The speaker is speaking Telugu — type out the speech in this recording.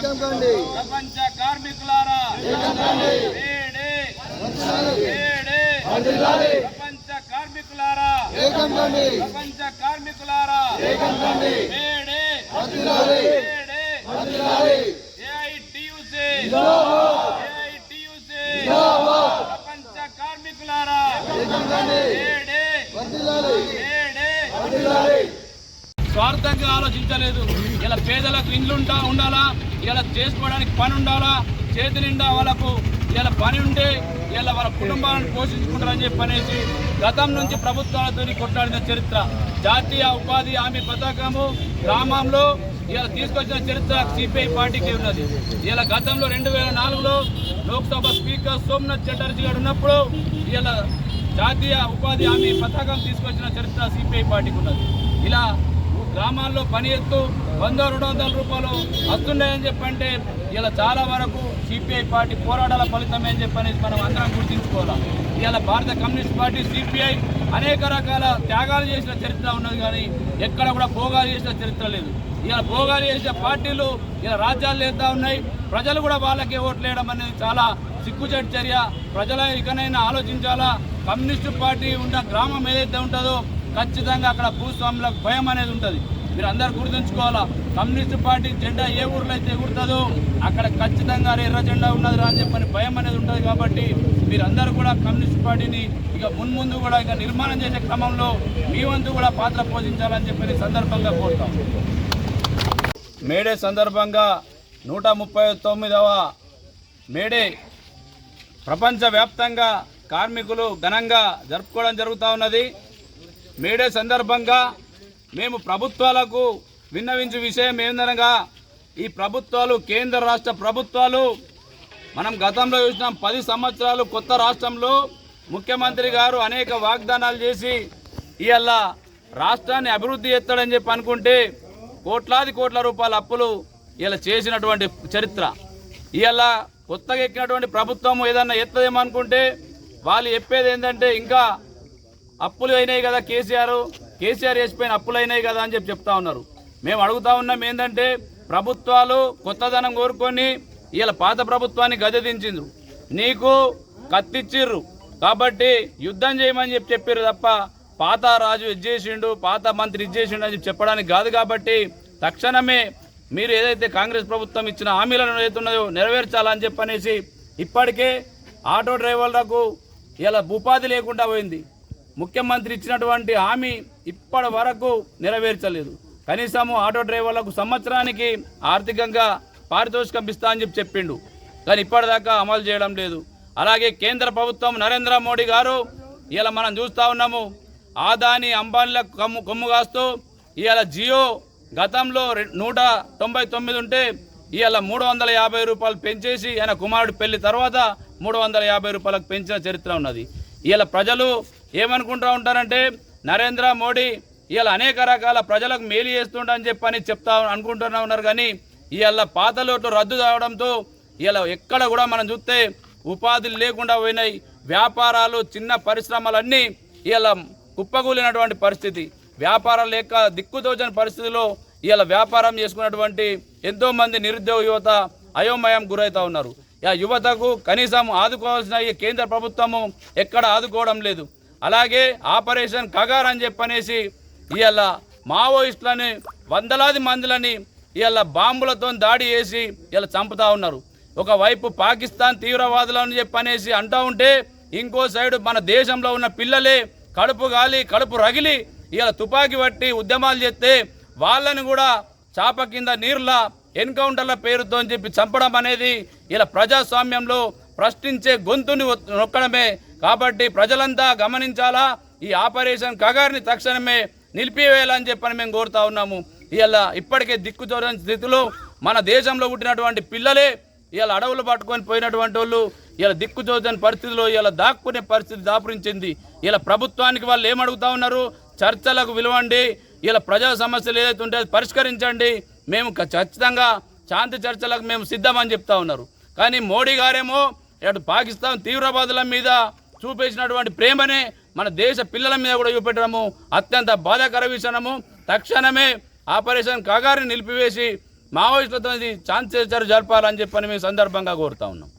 ప్రపంచ కార్మికులారా ప్రపంచ కార్మికులారా ప్రపంచ కార్మికులారా ప్రపంచ కార్మికులారా స్వార్థంగా ఆలోచించలేదు. ఇలా పేదలకు ఇండ్లు ఉండాలా, ఇలా చేసుకోవడానికి పని ఉండాలా, చేతి నిండా వాళ్ళకు ఇలా పని ఉంటే ఇలా వాళ్ళ కుటుంబాలను పోషించుకుంటారని చెప్పనేసి గతం నుంచి ప్రభుత్వాలతో కొట్లాడిన చరిత్ర. జాతీయ ఉపాధి హామీ పథకము గ్రామంలో ఇలా తీసుకొచ్చిన చరిత్ర సిపిఐ పార్టీకి ఉన్నది. ఇలా గతంలో 2004లో లోక్సభ స్పీకర్ సోమనాథ్ చటర్జీ గారు ఉన్నప్పుడు ఇలా జాతీయ ఉపాధి హామీ పథకం తీసుకొచ్చిన చరిత్ర సిపిఐ పార్టీకి ఉన్నది. ఇలా గ్రామాల్లో పని ఎత్తు 100-200 రూపాయలు వస్తున్నాయని చెప్పంటే ఇలా చాలా వరకు సిపిఐ పార్టీ పోరాటాల ఫలితమే అని చెప్పని మనం అందరం గుర్తించుకోవాలి. ఇలా భారత కమ్యూనిస్ట్ పార్టీ సిపిఐ అనేక రకాల త్యాగాలు చేసిన చరిత్ర ఉన్నది, కానీ ఎక్కడ కూడా భోగాలు చేసిన చరిత్ర లేదు. ఇలా భోగాలు చేసిన పార్టీలు ఇలా రాజ్యాలు చేస్తూ ఉన్నాయి. ప్రజలు కూడా వాళ్ళకే ఓట్లు వేయడం అనేది చాలా సిగ్గుచేటు చర్య. ప్రజల ఇకనైనా ఆలోచించాలా. కమ్యూనిస్టు పార్టీ ఉన్న గ్రామం ఏదైతే ఉంటుందో ఖచ్చితంగా అక్కడ భూస్వాములకు భయం అనేది ఉంటుంది. మీరు అందరు గుర్తుంచుకోవాలా. కమ్యూనిస్టు పార్టీ జెండా ఏ ఊర్లో అయితే ఎగురుతుందో అక్కడ ఖచ్చితంగా ఎర్ర జెండా ఉన్నది రా అని చెప్పని భయం అనేది ఉంటుంది. కాబట్టి మీరందరూ కూడా కమ్యూనిస్టు పార్టీని ఇక మున్ముందు కూడా ఇక నిర్మాణం చేసే క్రమంలో మీ వంతు కూడా పాత్ర పోషించాలని చెప్పి సందర్భంగా కోరుతాం. మేడే సందర్భంగా 139వ మేడే ప్రపంచవ్యాప్తంగా కార్మికులు ఘనంగా జరుపుకోవడం జరుగుతూ ఉన్నది. మేడే సందర్భంగా మేము ప్రభుత్వాలకు విన్నవించే విషయం ఏందనగా, ఈ ప్రభుత్వాలు కేంద్ర రాష్ట్ర ప్రభుత్వాలు మనం గతంలో చూసినాం. 10 సంవత్సరాలు కొత్త రాష్ట్రంలో ముఖ్యమంత్రి గారు అనేక వాగ్దానాలు చేసి ఇవాళ రాష్ట్రాన్ని అభివృద్ధి చేస్తాడని చెప్పి అనుకుంటే కోట్లాది కోట్ల రూపాయల అప్పులు ఇలా చేసినటువంటి చరిత్ర. ఇవాళ కొత్తగా ఎక్కినటువంటి ప్రభుత్వం ఏదన్నా ఎత్తదేమో అనుకుంటే వాళ్ళు చెప్పేది ఏంటంటే ఇంకా అప్పులు అయినాయి కదా, కేసీఆర్ వేసిపోయిన అప్పులు అయినాయి కదా అని చెప్తా ఉన్నారు. మేము అడుగుతా ఉన్నాం ఏంటంటే, ప్రభుత్వాలు కొత్తదనం కోరుకొని ఇలా పాత ప్రభుత్వాన్ని గద్దెదించిండ్రు. నీకు కత్తిచ్చిర్రు కాబట్టి యుద్ధం చేయమని చెప్పారు తప్ప పాత రాజు ఇచ్చేసిండు, పాత మంత్రి ఇచ్చేసిండు అని చెప్పడానికి కాదు. కాబట్టి తక్షణమే మీరు ఏదైతే కాంగ్రెస్ ప్రభుత్వం ఇచ్చిన హామీలను ఏదైతున్నాయో నెరవేర్చాలని చెప్పనేసి ఇప్పటికే ఆటో డ్రైవర్లకు ఇలా ఉపాధి లేకుండా పోయింది. ముఖ్యమంత్రి ఇచ్చినటువంటి హామీ ఇప్పటి వరకు నెరవేర్చలేదు. కనీసము ఆటో డ్రైవర్లకు సంవత్సరానికి ఆర్థికంగా పారితోషికం ఇస్తా అని చెప్పిండు, కానీ ఇప్పటిదాకా అమలు చేయడం లేదు. అలాగే కేంద్ర ప్రభుత్వం నరేంద్ర మోడీ గారు ఇలా మనం చూస్తూ ఉన్నాము, ఆదాని అంబానీలకు కొమ్ము కాస్తూ ఇవాళ జియో గతంలో 199 ఉంటే ఇవాళ 350 రూపాయలు పెంచేసి ఆయన కుమారుడు పెళ్లి తర్వాత 350 రూపాయలకు పెంచిన చరిత్ర ఉన్నది. ఇవాళ ప్రజలు ఏమనుకుంటూ ఉంటారంటే, నరేంద్ర మోడీ ఇవాళ అనేక రకాల ప్రజలకు మేలు చేస్తుండని చెప్పని అనుకుంటూనే ఉన్నారు. కానీ ఇవాళ పాత లోట్లు రద్దు కావడంతో ఇవాళ ఎక్కడ కూడా మనం చూస్తే ఉపాధులు లేకుండా పోయినాయి. వ్యాపారాలు, చిన్న పరిశ్రమలన్నీ ఇవాళ కుప్పకూలినటువంటి పరిస్థితి. వ్యాపారాలు లేక దిక్కుతోచని పరిస్థితిలో ఇవాళ వ్యాపారం చేసుకున్నటువంటి ఎంతోమంది నిరుద్యోగ యువత అయోమయం గురవుతూ ఉన్నారు. ఆ యువతకు కనీసం ఆదుకోవాల్సిన ఈ కేంద్ర ప్రభుత్వము ఎక్కడ ఆదుకోవడం లేదు. అలాగే ఆపరేషన్ కగార్ అని చెప్పనేసి ఇవాళ మావోయిస్టులని వందలాది మందిలని ఇవాళ బాంబులతో దాడి చేసి ఇలా చంపుతా ఉన్నారు. ఒకవైపు పాకిస్తాన్ తీవ్రవాదులు అని చెప్పనేసి అంటూ ఉంటే, ఇంకో సైడు మన దేశంలో ఉన్న పిల్లలే కడుపు గాలి కడుపు రగిలి ఇలా తుపాకీ పట్టి ఉద్యమాలు చేస్తే వాళ్ళని కూడా చాప కింద నీరులా ఎన్కౌంటర్ల పేరుతో చెప్పి చంపడం అనేది ఇలా ప్రజాస్వామ్యంలో ప్రశ్నించే గొంతుని నొక్కడమే. కాబట్టి ప్రజలంతా గమనించాలా, ఈ ఆపరేషన్ కగార్ని తక్షణమే నిలిపివేయాలని చెప్పని మేము కోరుతా ఉన్నాము. ఇలా ఇప్పటికే దిక్కుచోరని స్థితిలో మన దేశంలో పుట్టినటువంటి పిల్లలే ఇలా అడవులు పట్టుకొని పోయినటువంటి వాళ్ళు ఇలా దిక్కుచోరని పరిస్థితిలో ఇలా దాక్కునే పరిస్థితి దాపురించింది. ఇలా ప్రభుత్వానికి వాళ్ళు ఏమడుగుతా ఉన్నారు, చర్చలకు విలువండి, ఇలా ప్రజా సమస్యలు ఏదైతే ఉంటే పరిష్కరించండి, మేము ఖచ్చితంగా శాంతి చర్చలకు మేము సిద్ధమని చెప్తా ఉన్నారు. కానీ మోడీ గారేమో అటు పాకిస్తాన్ తీవ్రవాదుల మీద చూపేసినటువంటి ప్రేమనే మన దేశ పిల్లల మీద కూడా చూపెట్టడము అత్యంత బాధాకర విషయము. తక్షణమే ఆపరేషన్ కగార్ని నిలిపివేసి మావోయిస్టులతో ఇది ఛాన్స్ జరపాలని చెప్పని మేము సందర్భంగా కోరుతా ఉన్నాం.